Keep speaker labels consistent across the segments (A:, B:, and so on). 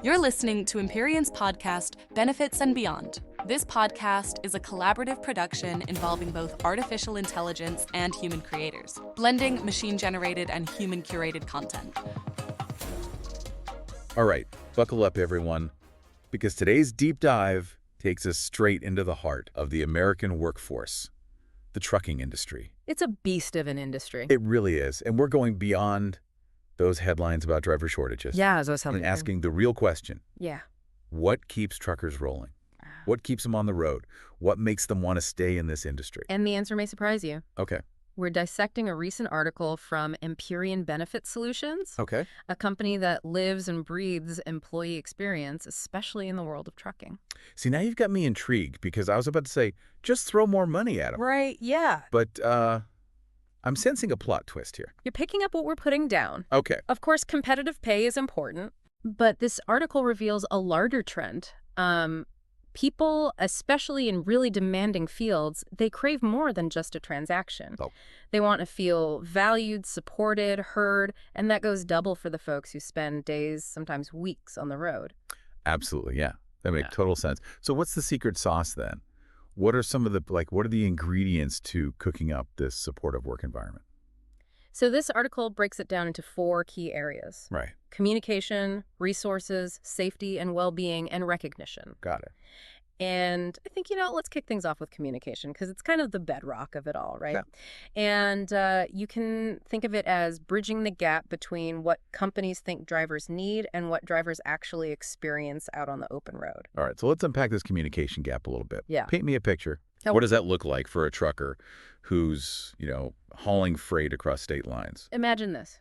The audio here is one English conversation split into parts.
A: You're listening to Empyrean's podcast, Benefits and Beyond. This podcast is a collaborative production involving both artificial intelligence and human creators, blending machine-generated and human-curated content.
B: All right, buckle up, everyone, because today's deep dive takes us straight into the heart of the American workforce, the trucking industry.
C: It's a beast of an industry.
B: It really is, and we're going beyond those headlines about driver shortages.
C: Yeah, as I was telling
B: and
C: you.
B: asking the real question.
C: Yeah.
B: What keeps truckers rolling? What keeps them on the road? What makes them want to stay in this industry?
C: And the answer may surprise you.
B: Okay.
C: We're dissecting a recent article from Empyrean Benefit Solutions,
B: Okay.
C: a company that lives and breathes employee experience, especially in the world of trucking.
B: See, now you've got me intrigued because I was about to say, just throw more money at them.
C: Right, yeah.
B: But I'm sensing a plot twist here.
C: You're picking up what we're putting down.
B: Okay.
C: Of course, competitive pay is important, but this article reveals a larger trend. People, especially in really demanding fields, they crave more than just a transaction.
B: Oh.
C: They want to feel valued, supported, heard, and that goes double for the folks who spend days, sometimes weeks on the road.
B: Absolutely, yeah. That makes total sense. So what's the secret sauce then? What are some of the, what are the ingredients to cooking up this supportive work environment?
C: So this article breaks it down into 4 key areas.
B: Right.
C: Communication, resources, safety and well-being, and recognition.
B: Got it.
C: And I think, let's kick things off with communication because it's kind of the bedrock of it all, right?
B: Yeah.
C: And you can think of it as bridging the gap between what companies think drivers need and what drivers actually experience out on the open road.
B: All right, so let's unpack this communication gap a little bit.
C: Yeah.
B: Paint me a picture.
C: Oh.
B: What does that look like for a trucker who's, hauling freight across state lines?
C: Imagine this.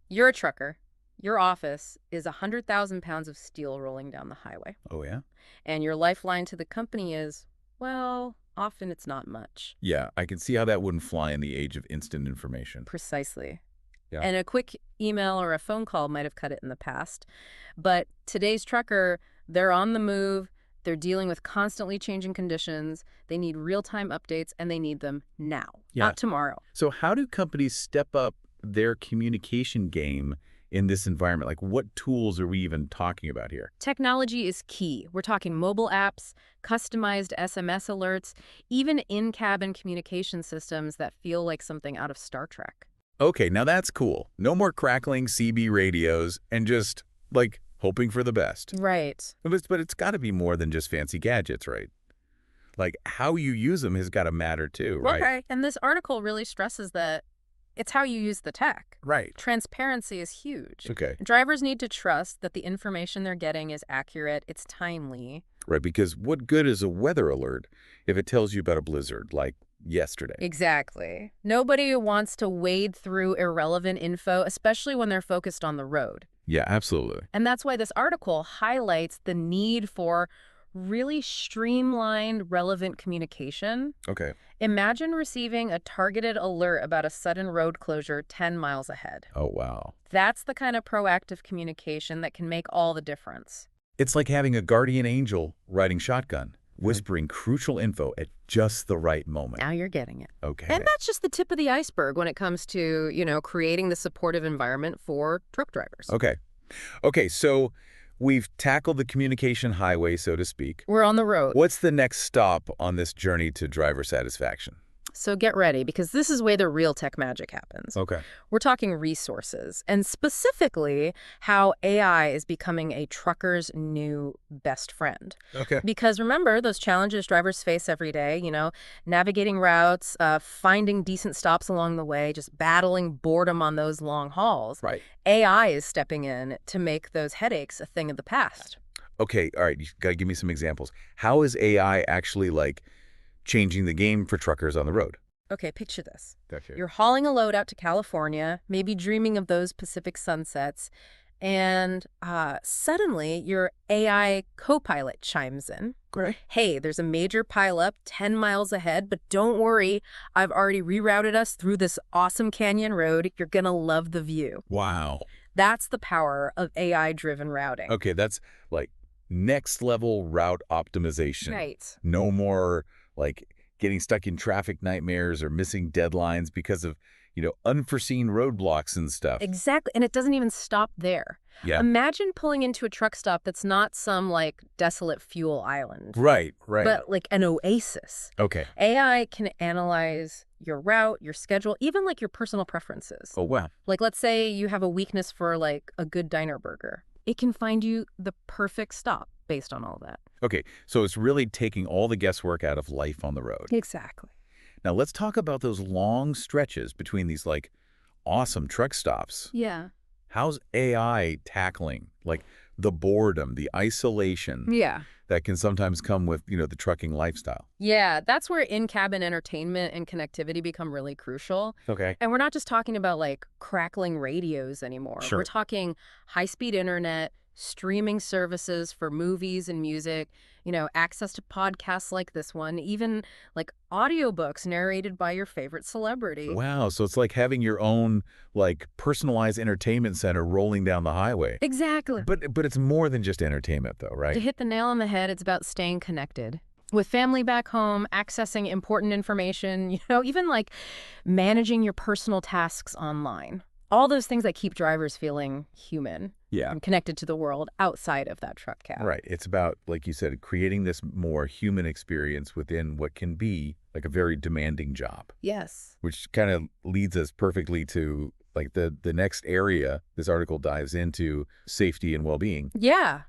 C: You're a trucker. Your office is 100,000 pounds of steel rolling down the highway.
B: Oh, yeah?
C: And your lifeline to the company is, well, often it's not much.
B: Yeah, I can see how that wouldn't fly in the age of instant information.
C: Precisely.
B: Yeah.
C: And a quick email or a phone call might have cut it in the past. But today's trucker, they're on the move. They're dealing with constantly changing conditions. They need real-time updates, and they need them now, not tomorrow.
B: So how do companies step up their communication game in this environment? Like, what tools are we even talking about here?
C: Technology is key. We're talking mobile apps, customized SMS alerts, even in-cabin communication systems that feel like something out of Star Trek.
B: Okay, now that's cool. No more crackling CB radios and just, hoping for the best.
C: Right.
B: But it's got to be more than just fancy gadgets, right? How you use them has got to matter too, right?
C: Okay. And this article really stresses that it's how you use the tech.
B: Right.
C: Transparency is huge.
B: Okay.
C: Drivers need to trust that the information they're getting is accurate, it's timely.
B: Right, because what good is a weather alert if it tells you about a blizzard like yesterday?
C: Exactly. Nobody wants to wade through irrelevant info, especially when they're focused on the road.
B: Yeah, absolutely.
C: And that's why this article highlights the need for really streamlined, relevant communication.
B: Okay.
C: Imagine receiving a targeted alert about a sudden road closure 10 miles ahead.
B: Oh, wow.
C: That's the kind of proactive communication that can make all the difference.
B: It's like having a guardian angel riding shotgun, whispering crucial info at just the right moment.
C: Now you're getting it.
B: Okay.
C: And that's just the tip of the iceberg when it comes to, creating the supportive environment for truck drivers.
B: Okay. Okay, so we've tackled the communication highway, so to speak.
C: We're on the road.
B: What's the next stop on this journey to driver satisfaction?
C: So get ready, because this is where the real tech magic happens.
B: Okay.
C: We're talking resources, and specifically how AI is becoming a trucker's new best friend.
B: Okay.
C: Because remember, those challenges drivers face every day, navigating routes, finding decent stops along the way, just battling boredom on those long hauls.
B: Right.
C: AI is stepping in to make those headaches a thing of the past.
B: Okay, all right, you got to give me some examples. How is AI actually, changing the game for truckers on the road?
C: Okay, picture this.
B: Okay.
C: You're hauling a load out to California, maybe dreaming of those Pacific sunsets, and suddenly your AI co-pilot chimes in.
B: Great.
C: Hey, there's a major pileup 10 miles ahead, but don't worry, I've already rerouted us through this awesome canyon road. You're gonna love the view.
B: Wow.
C: That's the power of AI-driven routing.
B: Okay, that's next level route optimization.
C: Right.
B: No more getting stuck in traffic nightmares or missing deadlines because of, unforeseen roadblocks and stuff.
C: Exactly. And it doesn't even stop there.
B: Yeah.
C: Imagine pulling into a truck stop that's not some, like, desolate fuel island,
B: Right, right.
C: but like an oasis.
B: Okay.
C: AI can analyze your route, your schedule, even like your personal preferences.
B: Oh, wow.
C: Like, let's say you have a weakness for like a good diner burger. It can find you the perfect stop based on all that.
B: Okay, so it's really taking all the guesswork out of life on the road.
C: Exactly.
B: Now, let's talk about those long stretches between these, like, awesome truck stops.
C: Yeah.
B: How's AI tackling, like, the boredom, the isolation
C: Yeah.
B: that can sometimes come with, the trucking lifestyle?
C: Yeah, that's where in-cabin entertainment and connectivity become really crucial.
B: Okay.
C: And we're not just talking about like crackling radios anymore.
B: Sure.
C: We're talking high-speed internet, streaming services for movies and music, access to podcasts like this one, even like audiobooks narrated by your favorite celebrity.
B: Wow, so it's like having your own, like, personalized entertainment center rolling down the highway.
C: Exactly.
B: But it's more than just entertainment, though,
C: To
B: right?
C: hit the nail on the head, it's about staying connected. With family back home, accessing important information, even like managing your personal tasks online. All those things that keep drivers feeling human
B: Yeah.
C: and connected to the world outside of that truck cab.
B: Right. It's about, like you said, creating this more human experience within what can be like a very demanding job,
C: Yes.
B: which kind of leads us perfectly to like the next area this article dives into, safety and well-being.
C: Yeah.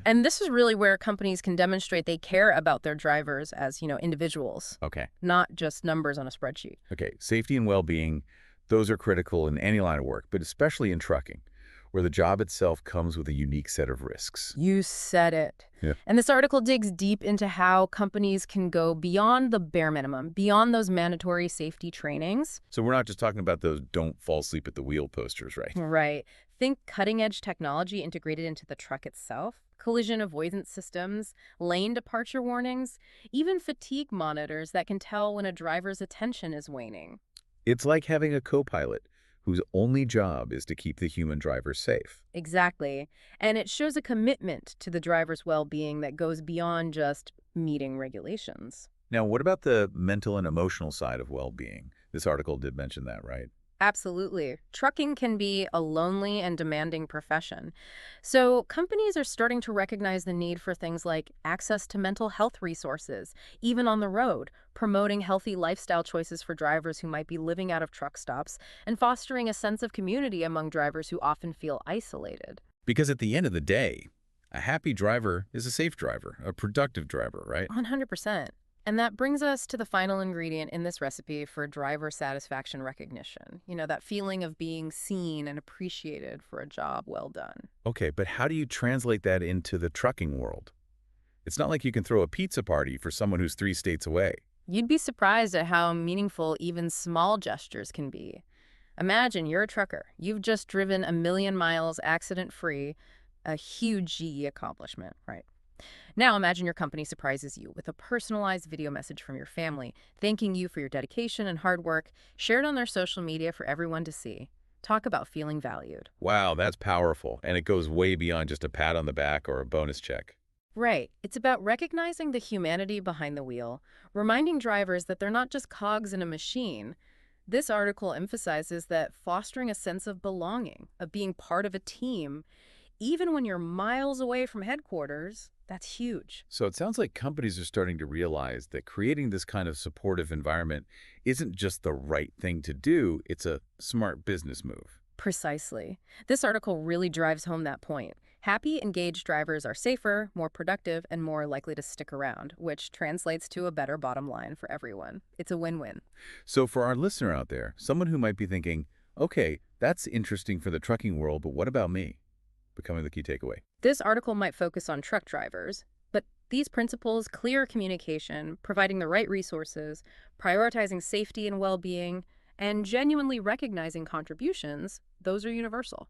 C: And this is really where companies can demonstrate they care about their drivers as, individuals,
B: Okay.
C: not just numbers on a spreadsheet.
B: Okay. Safety and well-being, those are critical in any line of work, but especially in trucking, where the job itself comes with a unique set of risks.
C: You said it.
B: Yeah.
C: And this article digs deep into how companies can go beyond the bare minimum, beyond those mandatory safety trainings.
B: So we're not just talking about those "don't fall asleep at the wheel" posters, right?
C: Right. Think cutting-edge technology integrated into the truck itself, collision avoidance systems, lane departure warnings, even fatigue monitors that can tell when a driver's attention is waning.
B: It's like having a co-pilot whose only job is to keep the human driver safe.
C: Exactly. And it shows a commitment to the driver's well-being that goes beyond just meeting regulations.
B: Now, what about the mental and emotional side of well-being? This article did mention that, right?
C: Absolutely. Trucking can be a lonely and demanding profession. So companies are starting to recognize the need for things like access to mental health resources, even on the road, promoting healthy lifestyle choices for drivers who might be living out of truck stops, and fostering a sense of community among drivers who often feel isolated.
B: Because at the end of the day, a happy driver is a safe driver, a productive driver, right?
C: 100%. And that brings us to the final ingredient in this recipe for driver satisfaction recognition. That feeling of being seen and appreciated for a job well done.
B: Okay, but how do you translate that into the trucking world? It's not like you can throw a pizza party for someone who's 3 states away.
C: You'd be surprised at how meaningful even small gestures can be. Imagine you're a trucker. You've just driven 1,000,000 miles accident-free, a huge GE accomplishment, right? Now imagine your company surprises you with a personalized video message from your family, thanking you for your dedication and hard work, shared on their social media for everyone to see. Talk about feeling valued.
B: Wow, that's powerful. And it goes way beyond just a pat on the back or a bonus check.
C: Right. It's about recognizing the humanity behind the wheel, reminding drivers that they're not just cogs in a machine. This article emphasizes that fostering a sense of belonging, of being part of a team, even when you're miles away from headquarters, that's huge.
B: So it sounds like companies are starting to realize that creating this kind of supportive environment isn't just the right thing to do, it's a smart business move.
C: Precisely. This article really drives home that point. Happy, engaged drivers are safer, more productive, and more likely to stick around, which translates to a better bottom line for everyone. It's a win-win.
B: So for our listener out there, someone who might be thinking, okay, that's interesting for the trucking world, but what about me? Becoming the key takeaway.
C: This article might focus on truck drivers, but these principles, clear communication, providing the right resources, prioritizing safety and well-being, and genuinely recognizing contributions, those are universal.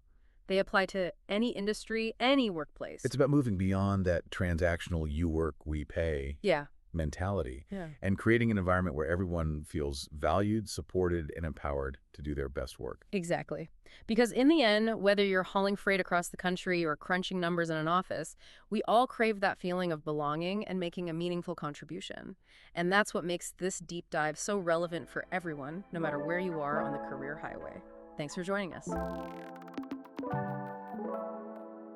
C: They apply to any industry, any workplace.
B: It's about moving beyond that transactional you work, we pay
C: Yeah.
B: mentality
C: Yeah.
B: and creating an environment where everyone feels valued, supported, and empowered to do their best work.
C: Exactly. Because in the end, whether you're hauling freight across the country or crunching numbers in an office, we all crave that feeling of belonging and making a meaningful contribution. And that's what makes this deep dive so relevant for everyone, no matter where you are on the career highway. Thanks for joining us.